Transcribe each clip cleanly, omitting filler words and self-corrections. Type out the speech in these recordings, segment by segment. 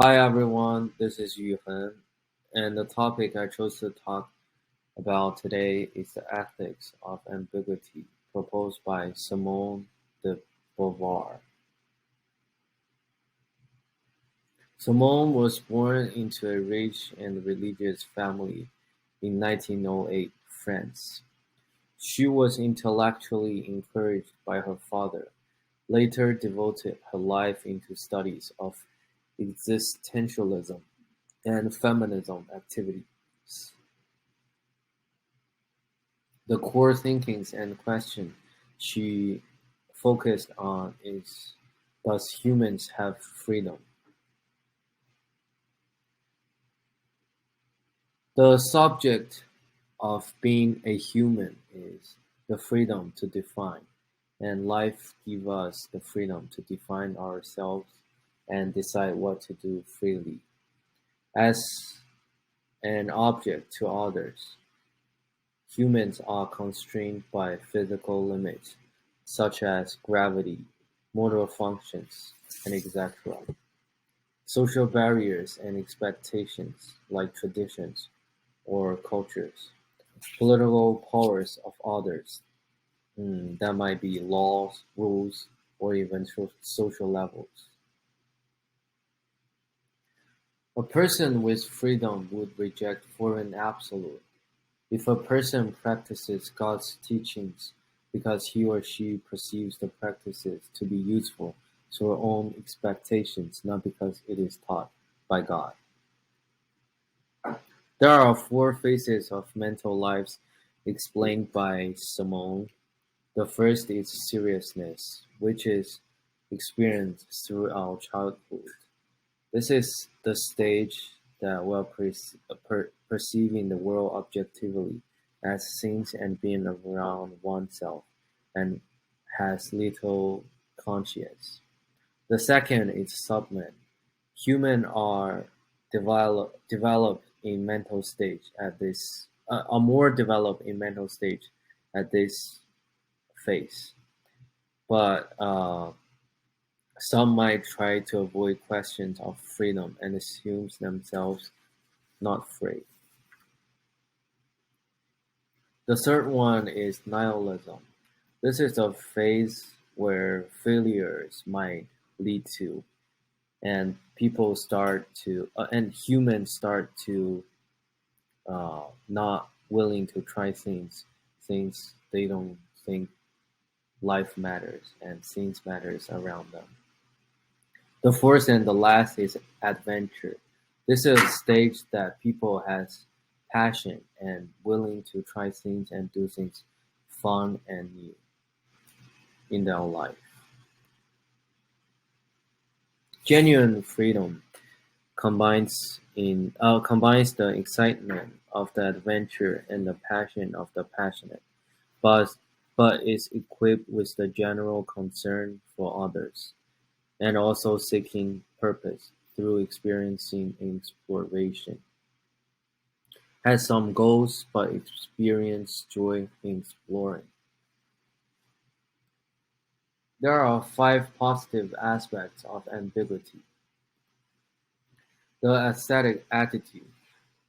Hi everyone, this is Yuhen, and the topic I chose to talk about today is the ethics of ambiguity proposed by Simone de Beauvoir. Simone was born into a rich and religious family in 1908 France. She was intellectually encouraged by her father, later devoted her life into studies of existentialism and feminism activities. The core thinkings and question she focused on is, does humans have freedom? The subject of being a human is the freedom to define, and life gives us the freedom to define ourselves and decide what to do freely. As an object to others, humans are constrained by physical limits such as gravity, motor functions, and etc. Social barriers and expectations like traditions or cultures, political powers of others, that might be laws, rules, or even social levels. A person with freedom would reject foreign absolute. If a person practices God's teachings because he or she perceives the practices to be useful to her own expectations, not because it is taught by God. There are four phases of mental lives explained by Simone. The first is seriousness, which is experienced throughout childhood. This is the stage that while perceiving the world objectively as things and being around oneself and has little conscience. The second is subment. Humans are developed in mental stage at this are more developed in mental stage at this phase, but some might try to avoid questions of freedom and assume themselves not free. The third one is nihilism. This is a phase where failures might lead to, and humans start to not willing to try things they don't think life matters and things matters around them. The fourth and the last is adventure. This is a stage that people has passion and willing to try things and do things fun and new in their life. Genuine freedom combines the excitement of the adventure and the passion of the passionate, but but is equipped with the general concern for others, and also seeking purpose through experiencing exploration. Has some goals but experience joy in exploring. There are five positive aspects of ambiguity. The aesthetic attitude.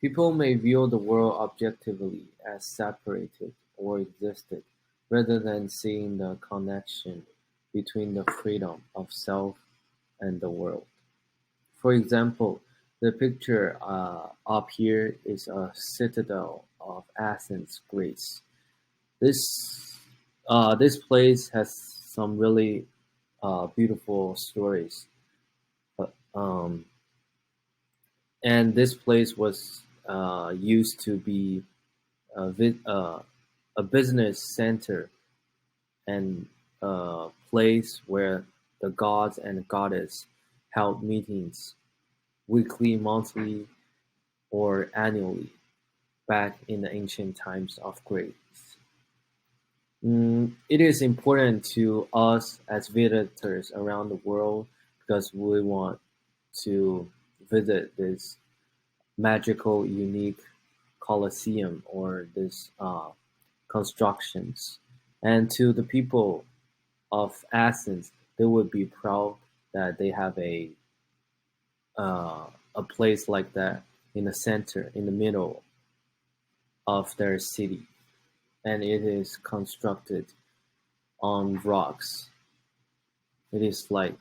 People may view the world objectively as separated or existed, rather than seeing the connection between the freedom of self and the world. For example, the picture up here is a citadel of Athens, Greece. This place has some really beautiful stories, but, and this place was used to be a business center and a place where the gods and goddess held meetings weekly, monthly, or annually back in the ancient times of Greece. It is important to us as visitors around the world because we want to visit this magical, unique Colosseum or this constructions. And to the people of Athens, they would be proud that they have a place like that in the center, in the middle of their city, and it is constructed on rocks. It is like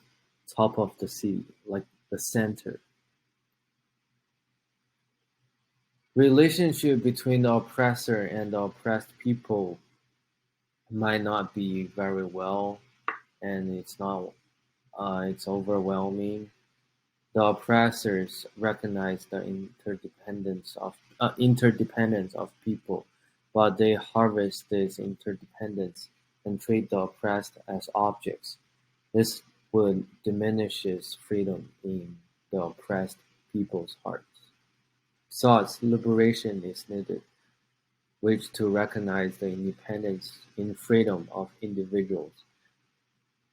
top of the city, like the center. Relationship between the oppressor and the oppressed people might not be very well, and it's overwhelming. The oppressors recognize the interdependence of people, but they harvest this interdependence and treat the oppressed as objects. This would diminishes freedom in the oppressed people's hearts. Thus, liberation is needed, which to recognize the independence in freedom of individuals,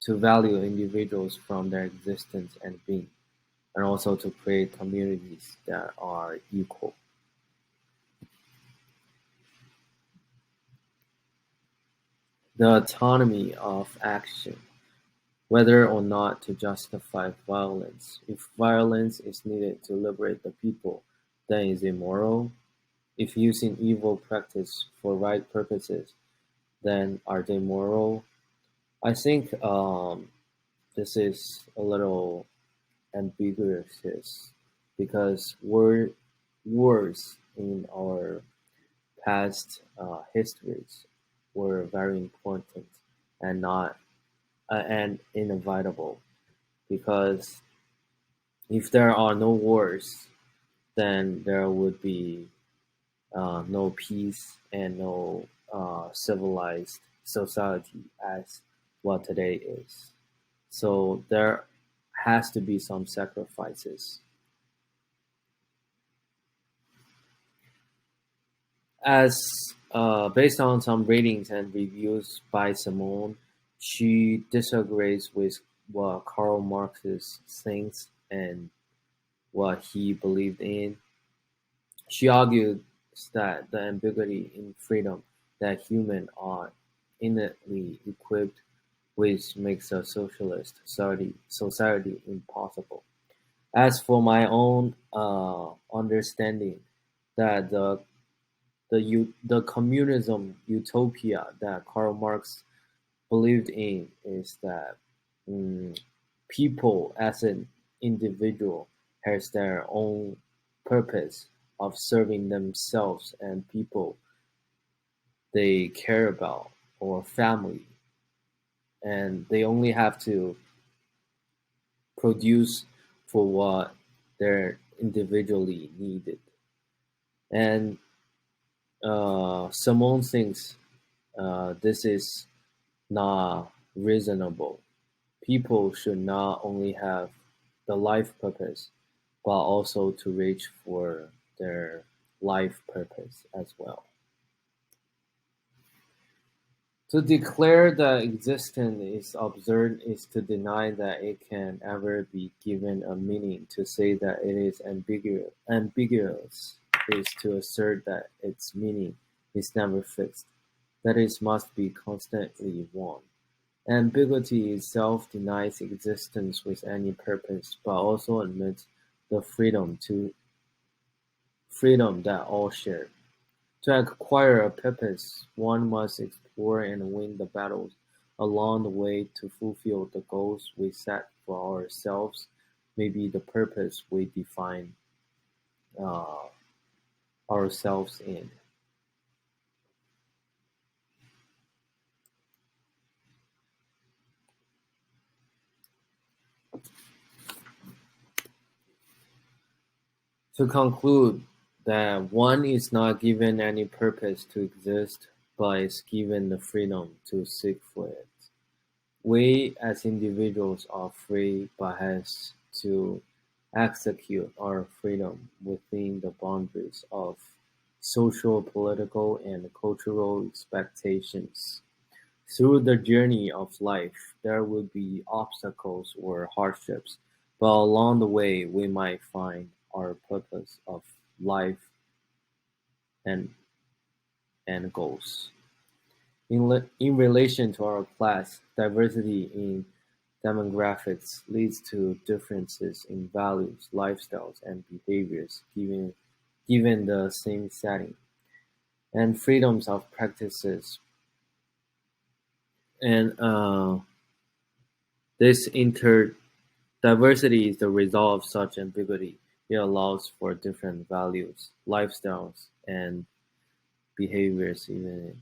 to value individuals from their existence and being, and also to create communities that are equal. The autonomy of action, whether or not to justify violence. If violence is needed to liberate the people, then is it moral? If using evil practice for right purposes, then are they moral? I think this is a little ambiguous because wars in our past histories were very important and not and inevitable because if there are no wars, then there would be no peace and no civilized society as what today is. So there has to be some sacrifices. As based on some ratings and reviews by Simone, she disagrees with what Karl Marx thinks and what he believed in. She argues that the ambiguity in freedom that humans are innately equipped with makes a socialist society impossible. As for my own understanding, that the communism utopia that Karl Marx believed in is that mm, people as an individual has their own purpose of serving themselves and people they care about or family, and they only have to produce for what they're individually needed. And Simone thinks this is not reasonable. People should not only have the life purpose, but also to reach for their life purpose as well. To declare that existence is absurd is to deny that it can ever be given a meaning. To say that it is ambiguous is to assert that its meaning is never fixed, that it must be constantly one. Ambiguity itself denies existence with any purpose, but also admits the freedom that all share. To acquire a purpose, one must explore and win the battles along the way to fulfill the goals we set for ourselves, may be the purpose we define uh, ourselves in. To conclude, that one is not given any purpose to exist, but is given the freedom to seek for it. We as individuals are free, but has to execute our freedom within the boundaries of social, political, and cultural expectations. Through the journey of life, there will be obstacles or hardships, but along the way, we might find our purpose of life and, and goals. In relation to our class, diversity in demographics leads to differences in values, lifestyles, and behaviors given the same setting, and freedoms of practices. And this diversity is the result of such ambiguity. It allows for different values, lifestyles, and behaviors even